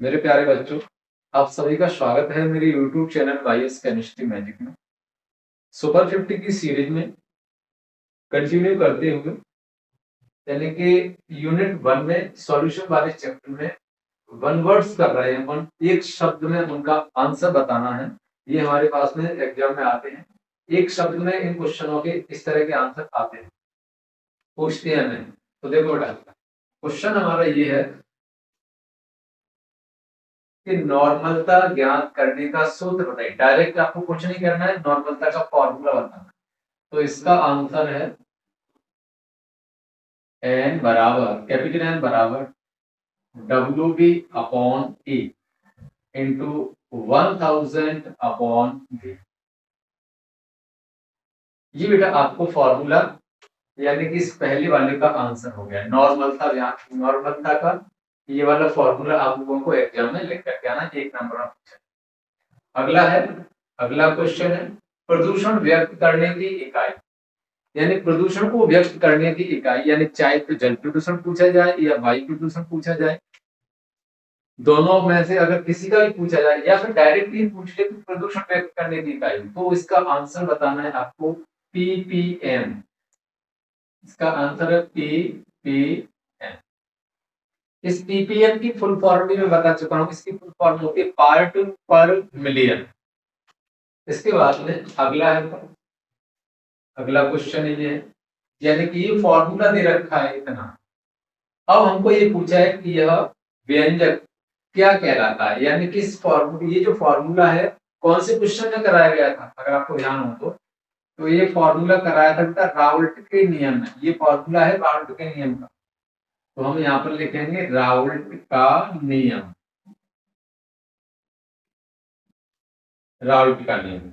मेरे प्यारे बच्चों, आप सभी का स्वागत है मेरे YouTube channel YS chemistry magic में। सुपर 50 की सीरीज में कंटिन्यू करते हुए, यानी कि यूनिट 1 में सॉल्यूशन वाले चैप्टर में वन वर्ड्स कर रहे हैं। एक शब्द में उनका आंसर बताना है। ये हमारे पास में एग्जाम में आते हैं। एक शब्द में इन क्वेश्चनों के इस तरह के आंसर आते हैं, पूछते हैं हमें। तो देखो बेटा, क्वेश्चन हमारा ये है कि नॉर्मलता ज्ञात करने का सूत्र बताइए। डायरेक्ट आपको कुछ नहीं करना है, नॉर्मलता का फॉर्मूला बताना है। तो इसका आंसर है एन बराबर कैपिटल एन बराबर डब्ल्यू बी अपॉन ए इंटू 1000 अपॉन बी। ये बेटा आपको फॉर्मूला यानी कि इस पहले वाले का आंसर हो गया। नॉर्मलता का ये वाला फॉर्मूला आप लोगों को एग्जाम में लिख करके आना, 1 नंबर में पूछा। अगला क्वेश्चन है प्रदूषण व्यक्त करने की इकाई, यानी प्रदूषण को व्यक्त करने की इकाई, यानी चाहे तो जल प्रदूषण पूछा जाए या वायु प्रदूषण पूछा जाए, दोनों में से अगर किसी का भी पूछा जाए या फिर डायरेक्टली पूछ ले तो प्रदूषण व्यक्त करने की इकाई, तो इसका आंसर बताना है आपको पीपीएम। इसका आंसर है पीपीएम। इस पीपीएम की फुल फॉर्म भी मैं बता चुका हूं। इसकी फुल फॉर्म होती है पार्ट पर मिलियन। इसके बाद में अगला क्वेश्चन ये है, यानी कि ये फॉर्मूला दे रखा है इतना। अब हमको ये पूछा है कि यह व्यंजक क्या कहलाता है, यानी कि इस फॉर्मूला, ये जो फॉर्मूला है कौन से क्वेश्चन में कराया गया था, अगर आपको ध्यान हो तो ये फॉर्मूला कराया था बेटा राउल्ट के नियम में। ये फॉर्मूला है राउल्ट के नियम का, तो हम यहाँ पर लिखेंगे राउल्ट का नियम। राउल्ट का नियम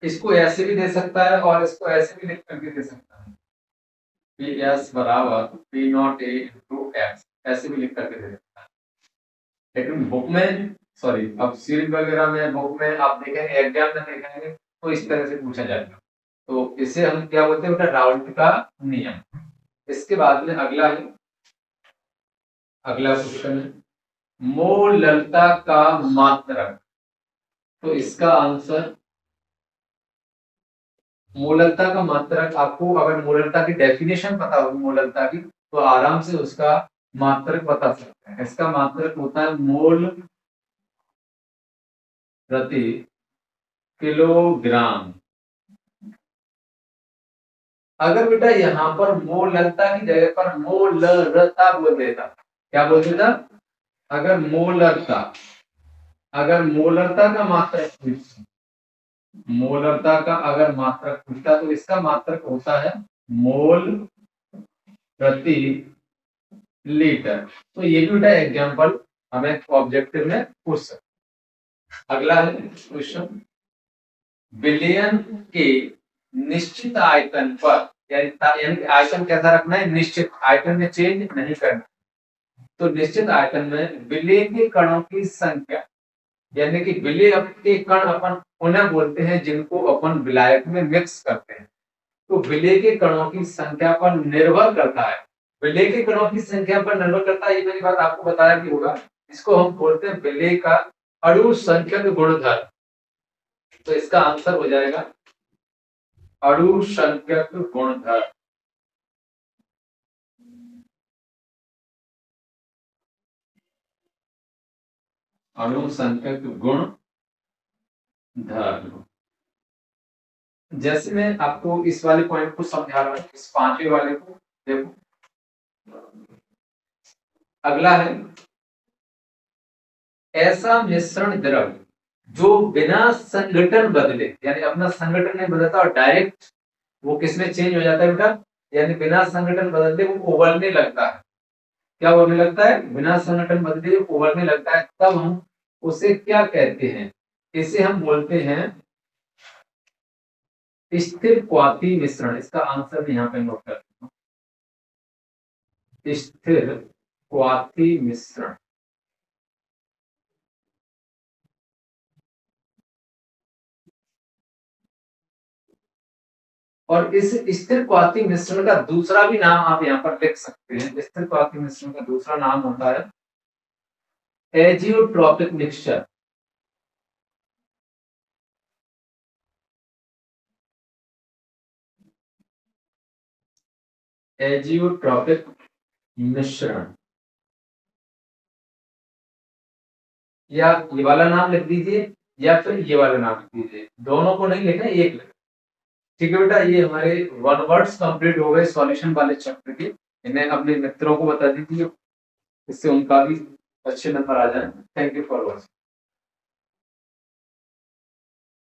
इसको ऐसे भी दे सकता है और इसको ऐसे भी लिख करके दे सकता है, पी एस बराबर P not a into x, ऐसे भी लिख करके दे सकता है। लेकिन बुक में, सॉरी, अब सीरीज वगैरह में, बुक में आप देखेंगे, एग्जाम में देखेंगे तो इस तरह से पूछा जाएगा। तो इसे हम क्या बोलते हैं बेटा, राउल्ट का नियम। इसके बाद में अगला क्वेश्चन है मोललता का मात्रक। तो इसका आंसर, मोललता का मात्रक, आपको अगर मोललता की डेफिनेशन पता होगी मोललता की, तो आराम से उसका मात्रक बता सकते हैं। इसका मात्रक होता है मोल प्रति किलोग्राम। अगर बेटा यहाँ पर मोललता की जगह पर मोलरता बोल देता, क्या बोल देता, अगर मोलरता, अगर मोलरता का मात्रक, मोलरता का अगर मात्रक पूछता तो इसका मात्रक होता है मोल प्रति लीटर। तो ये भी बेटा एग्जाम्पल हमें ऑब्जेक्टिव में पूछ सकते। अगला है क्वेश्चन विलयन के निश्चित आयतन पर, यानी आयतन कैसा रखना है, निश्चित आयतन में चेंज नहीं करना। तो निश्चित आयतन में विलय के कणों की संख्या, यानी कि विलय के कण अपन उन्हें बोलते हैं जिनको अपन विलायक में मिक्स करते हैं। तो विलय के कणों की संख्या पर निर्भर करता है, विलय के कणों की संख्या पर निर्भर करता है, ये मेरी बात आपको बताया भी होगा। इसको हम बोलते हैं विलय का अणु संख्यक गुणधर्म। तो इसका आंसर हो जाएगा अणु संख्यक गुणधर्म। अणु संख्यक गुण धर्म। जैसे मैं आपको इस वाले पॉइंट को समझा रहा हूं, इस पांचवें वाले को देखो। अगला है ऐसा मिश्रण द्रव जो बिना संगठन बदले, यानी अपना संगठन नहीं बदलता और डायरेक्ट वो किसमें चेंज हो जाता है बेटा, यानी बिना संगठन बदले वो उबलने लगता है। क्या उबलने लगता है, बिना संगठन बदले उबलने लगता है। तब हम उसे क्या कहते हैं, इसे हम बोलते हैं स्थिर क्वाथी मिश्रण। इसका आंसर भी यहाँ पे नोट कर देता हूं, स्थिर क्वाथी मिश्रण। और इस स्थिर क्वाथी मिश्रण का दूसरा भी नाम आप यहाँ पर लिख सकते हैं। स्थिर क्वाथी मिश्रण का दूसरा नाम होता है एजियोट्रॉपिक मिक्सचर, एजियोट्रॉपिक मिश्रण, या ये वाला नाम लिख दीजिए या फिर ये वाला नाम लिख दीजिए, दोनों को नहीं लिखना, एक लिखना। ठीक है बेटा, ये हमारे 1 वर्ड्स कंप्लीट हो गए सॉल्यूशन वाले चैप्टर के। इन्हें अपने मित्रों को बता दीजिए, इससे उनका भी अच्छे नंबर आ जाए। Thank you for watching.